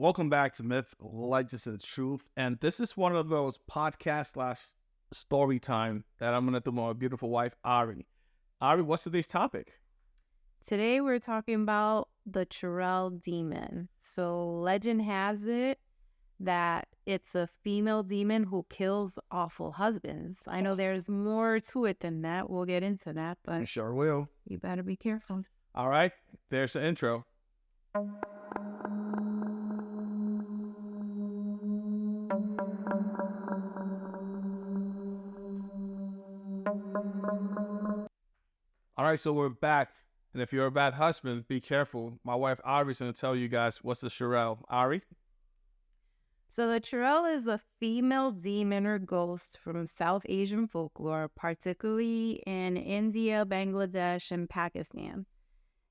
Welcome back to Myth, Legends, and Truth. And this is one of those podcast / story time that I'm going to do with my beautiful wife, Ari. Ari, what's today's topic? Today we're talking about the Churel demon. So legend has it that it's a female demon who kills awful husbands. I know there's more to it than that. We'll get into that, I but sure will. you better be careful. All right, there's the intro. All right, so we're back. And if you're a bad husband, be careful. My wife Ari's going to tell you guys what's the Churel. Ari? So the Churel is a female demon or ghost from South Asian folklore, particularly in India, Bangladesh, and Pakistan.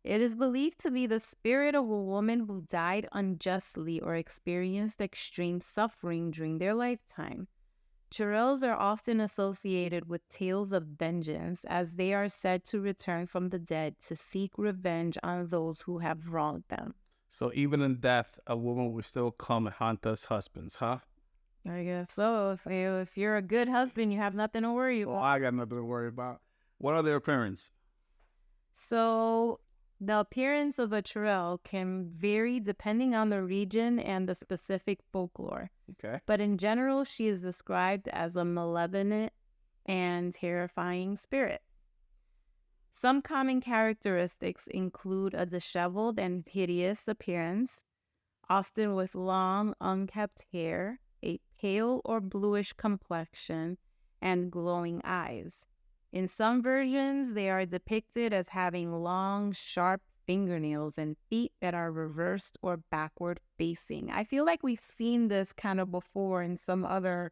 It is believed to be the spirit of a woman who died unjustly or experienced extreme suffering during their lifetime. Churels are often associated with tales of vengeance, as they are said to return from the dead to seek revenge on those who have wronged them. So even in death, a woman will still come and haunt us husbands, huh? I guess so. If you're a good husband, you have nothing to worry Oh, about. I got nothing to worry about. What are their appearance? So the appearance of a Churel can vary depending on the region and the specific folklore. Okay. But in general, she is described as a malevolent and terrifying spirit. Some common characteristics include a disheveled and hideous appearance, often with long, unkempt hair, a pale or bluish complexion, and glowing eyes. In some versions, they are depicted as having long, sharp fingernails and feet that are reversed or backward facing. I feel like we've seen this kind of before in some other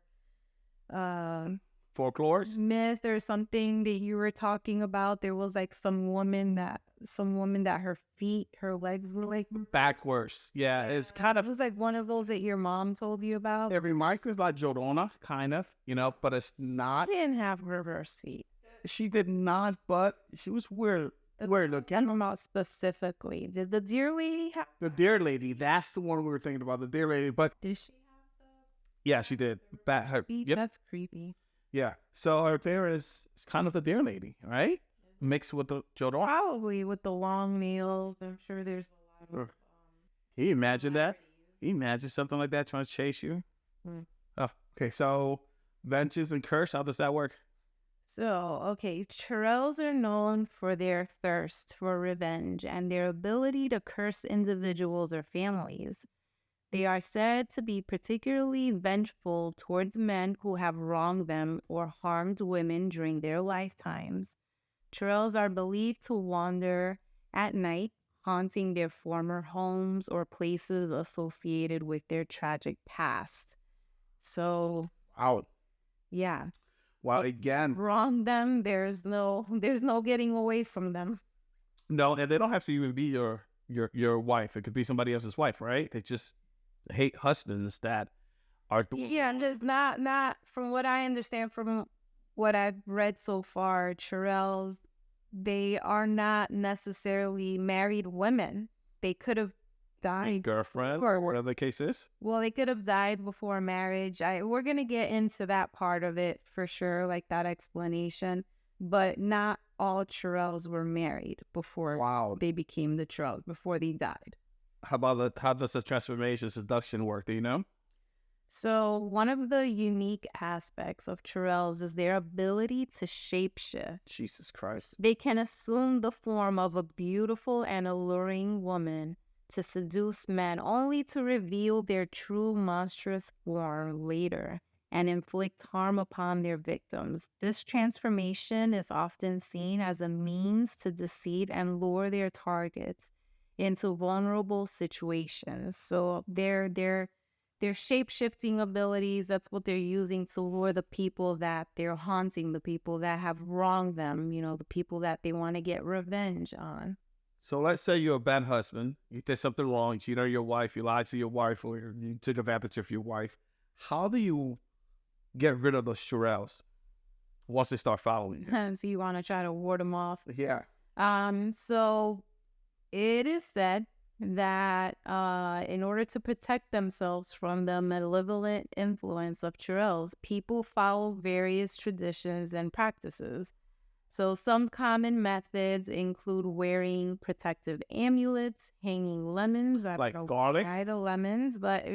Folklore? myth or something that you were talking about. There was like some woman that her legs were like Backwards. Yeah, it's kind It of, was like one of those that your mom told you about. it reminds me of like Jodona, kind of, but it's I not. didn't have reverse feet. She did not, but she was weird. Weird looking. I'm about specifically. Did the deer lady have? The deer lady, that's the one we were thinking about, the deer lady. But Did she have yeah, she did. Her, feet? yep. That's creepy. Yeah. So her hair is kind of the deer lady, right? Mixed with the Jodona. Probably with the long nails. I'm sure there's a lot of. Can you imagine that? Can you imagine something like that trying to chase you? Hmm. Oh, okay. So vengeance and curse, how does that work? So, okay, Churels are known for their thirst for revenge and their ability to curse individuals or families. They are said to be particularly vengeful towards men who have wronged them or harmed women during their lifetimes. Churels are believed to wander at night, haunting their former homes or places associated with their tragic past. So, Wow. yeah. Well, again, Wrong them, there's no getting away from them. no, and they don't have to even be your wife. It could be somebody else's wife, right? They just hate husbands that are Yeah, there's not from what I understand from what I've read so far, Churels, they are not necessarily married women. They could have died girlfriend or or whatever the case is. well, they could have died before marriage. We're gonna get into that part of it for sure, like that explanation. But not all Churels were married before Wow. they became the Churels, before they died. How does the transformation seduction work? Do you know? So one of the unique aspects of Churels is their ability to shapeshift. Jesus Christ. They can assume the form of a beautiful and alluring woman to seduce men, only to reveal their true monstrous form later and inflict harm upon their victims. This transformation is often seen as a means to deceive and lure their targets into vulnerable situations. So their shape-shifting abilities, that's what they're using to lure the people that they're haunting, the people that have wronged them, the people that they want to get revenge on. So let's say you're a bad husband. You did something wrong. You cheated on your wife. You lied to your wife, or you took advantage of your wife. How do you get rid of those Churels once they start following you? So you want to try to ward them off. Yeah. So it is said that in order to protect themselves from the malevolent influence of Churels, people follow various traditions and practices. So some common methods include wearing protective amulets, hanging lemons. I don't Like know garlic? why the lemons, but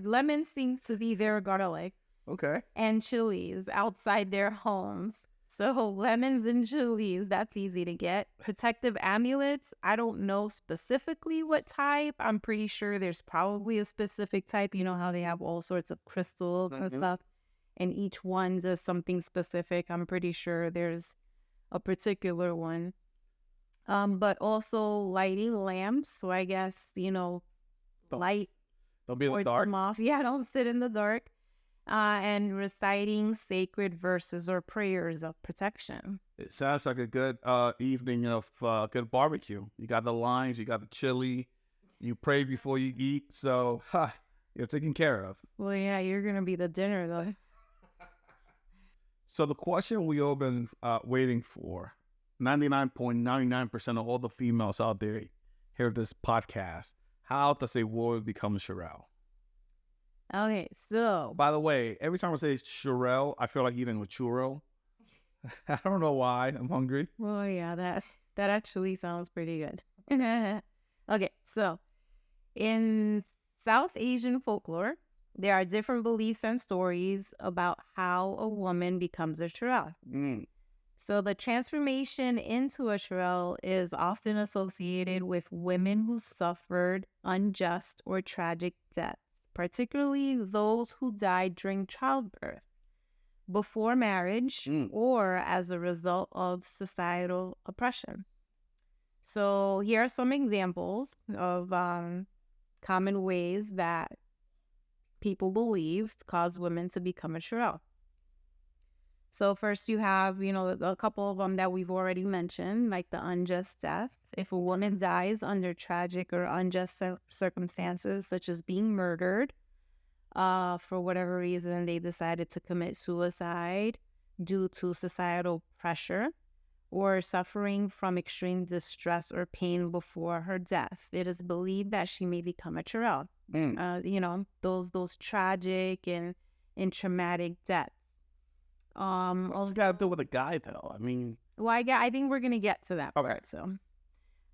lemons seem to be their garlic, Okay. and chilies outside their homes. So lemons and chilies, that's easy to get. Protective amulets, I don't know specifically what type. I'm pretty sure there's probably a specific type. You know how they have all sorts of crystals and stuff, and each one does something specific. I'm pretty sure there's a particular one. But also lighting lamps. So I guess, Don't, light don't be in the towards dark. them off. Yeah, don't sit in the dark. And reciting sacred verses or prayers of protection. It sounds like a good evening of good barbecue. You got the limes, you got the chili, you pray before you eat. So, you're taken care of. Well, yeah, you're going to be the dinner, though. So the question we all been waiting for, 99.99% of all the females out there hear this podcast. How does a woman become a Churel? Okay, so By the way, every time I say Churel, I feel like eating a churro. I don't know why. I'm hungry. well, yeah, that actually sounds pretty good. Okay, so in South Asian folklore, there are different beliefs and stories about how a woman becomes a Churel. So the transformation into a Churel is often associated with women who suffered unjust or tragic deaths, particularly those who died during childbirth, before marriage, or as a result of societal oppression. So here are some examples of common ways that people believed cause women to become a Churel. So first you have, a couple of them that we've already mentioned, like the unjust death. If a woman dies under tragic or unjust circumstances, such as being murdered, for whatever reason, they decided to commit suicide due to societal pressure or suffering from extreme distress or pain before her death, it is believed that she may become a Churel. Those tragic and traumatic deaths. What's got to do with a guy, though? I mean, well, I think we're gonna get to that part. So,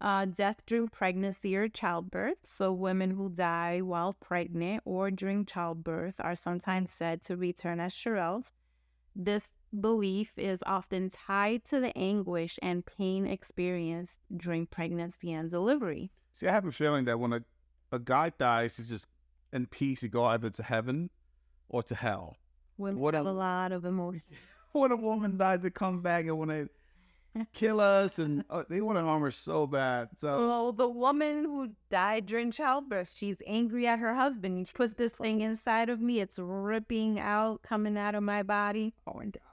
death during pregnancy or childbirth. So, women who die while pregnant or during childbirth are sometimes said to return as Churels. This belief is often tied to the anguish and pain experienced during pregnancy and delivery. see, I have a feeling that when a guy dies, he's just in peace. He go either to heaven or to hell. Women have a lot of emotion. When a woman dies, they come back and want to kill us, and they want to harm her so bad. So the woman who died during childbirth, she's angry at her husband. She puts this thing inside of me. It's ripping out, coming out of my body.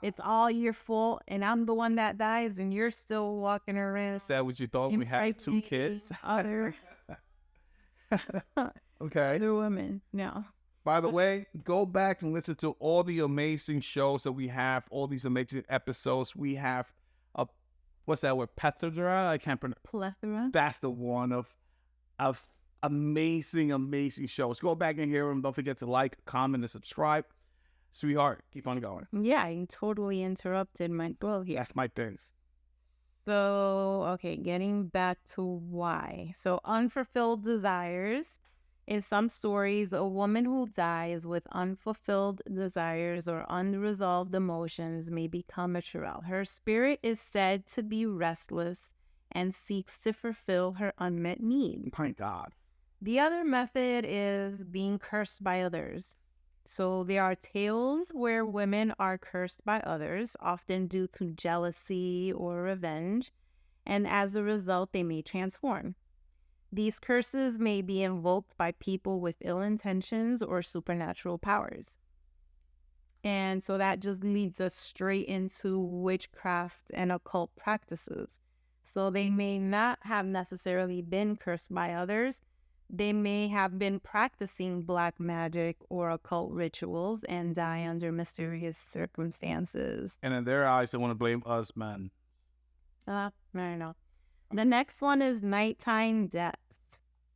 It's all your fault, and I'm the one that dies, and you're still walking around. Is that what you thought? We had 2 kids. Other Okay. other women, no. By the way, go back and listen to all the amazing shows that we have, all these amazing episodes. We have what's that word? Plethora? I can't pronounce. Plethora. That's the one of amazing, amazing shows. Go back and hear them. Don't forget to like, comment, and subscribe. Sweetheart, keep on going. Yeah, you totally interrupted my flow here. That's my thing. So, okay, getting back to why. So, unfulfilled desires. In some stories, a woman who dies with unfulfilled desires or unresolved emotions may become a Churel. Her spirit is said to be restless and seeks to fulfill her unmet needs. Thank God. The other method is being cursed by others. So there are tales where women are cursed by others, often due to jealousy or revenge, and as a result, they may transform. These curses may be invoked by people with ill intentions or supernatural powers. And so that just leads us straight into witchcraft and occult practices. So they may not have necessarily been cursed by others. They may have been practicing black magic or occult rituals and die under mysterious circumstances. And in their eyes, they want to blame us, men. I don't know. The next one is nighttime deaths.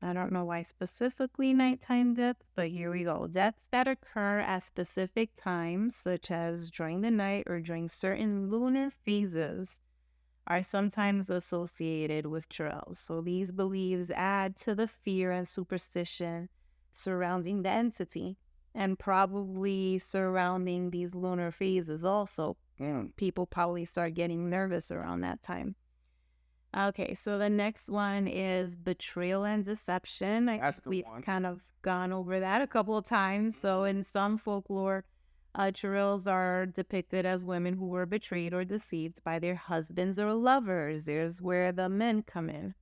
I don't know why specifically nighttime deaths, but here we go. Deaths that occur at specific times, such as during the night or during certain lunar phases, are sometimes associated with Churels. So these beliefs add to the fear and superstition surrounding the entity and probably surrounding these lunar phases also. People probably start getting nervous around that time. Okay, so the next one is betrayal and deception. That's the We've one. kind of gone over that a couple of times. So in some folklore, Churels are depicted as women who were betrayed or deceived by their husbands or lovers. There's where the men come in.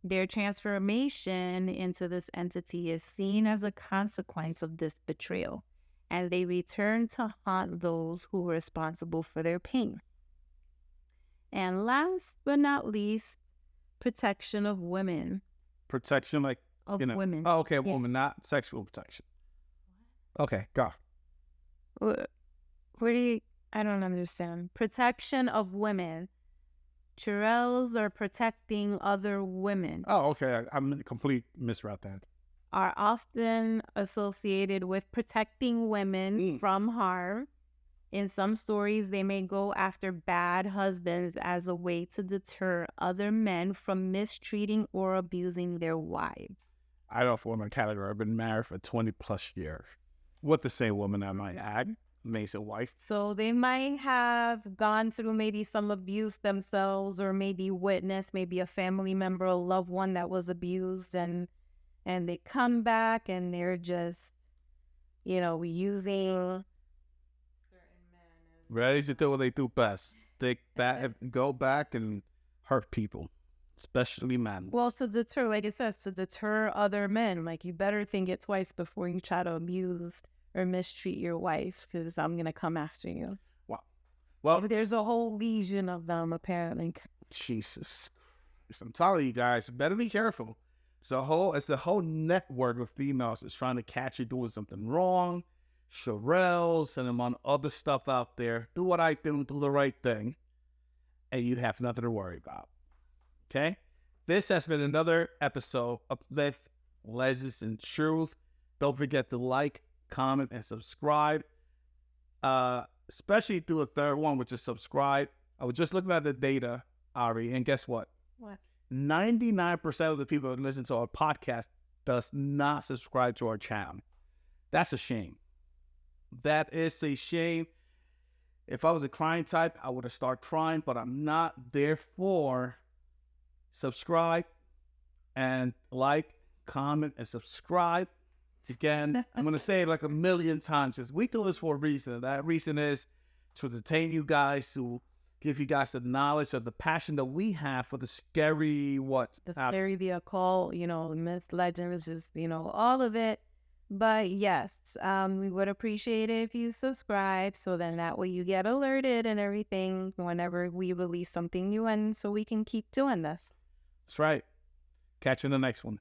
Their transformation into this entity is seen as a consequence of this betrayal, and they return to haunt those who were responsible for their pain. And last but not least, protection of women. Protection, like, Of you know. women. Oh, okay, Yeah. woman, not sexual protection. Okay, go. Where do you, I don't understand. Protection of women. Churels are protecting other women. Oh, okay. I'm complete misroute that. Are often associated with protecting women from harm. In some stories, they may go after bad husbands as a way to deter other men from mistreating or abusing their wives. I don't fall in that category. I've been married for 20 plus years with the same woman, I might add, amazing wife. So they might have gone through maybe some abuse themselves, or maybe witnessed maybe a family member, a loved one that was abused, and they come back and they're just, using certain men as Ready to do what they do best. They go back and hurt people, especially men. well, to deter, like it says, to deter other men. Like, you better think it twice before you try to abuse or mistreat your wife, because I'm gonna come after you. Wow. Well, There's a whole legion of them apparently. Jesus Christ. I'm telling you guys, better be careful. It's a whole network of females that's trying to catch you doing something wrong. Churels and among other stuff out there. Do what I do the right thing, and you have nothing to worry about. Okay? This has been another episode of Uplift, Legends, and Truth. Don't forget to like, comment, and subscribe. Especially do the third one, which is subscribe. I was just looking at the data, Ari, and guess what? What? 99% of the people that listen to our podcast does not subscribe to our channel. That's a shame. That is a shame. If I was a crying type, I would have started crying, but I'm not. Therefore, subscribe and like, comment, and subscribe. Again, I'm going to say it like a million times, because we do this for a reason. That reason is to entertain you guys, to give you guys the knowledge of the passion that we have for the scary, The scary, the occult, myth, legends, just, all of it. But yes, we would appreciate it if you subscribe, so then that way you get alerted and everything whenever we release something new, and so we can keep doing this. That's right. Catch you in the next one.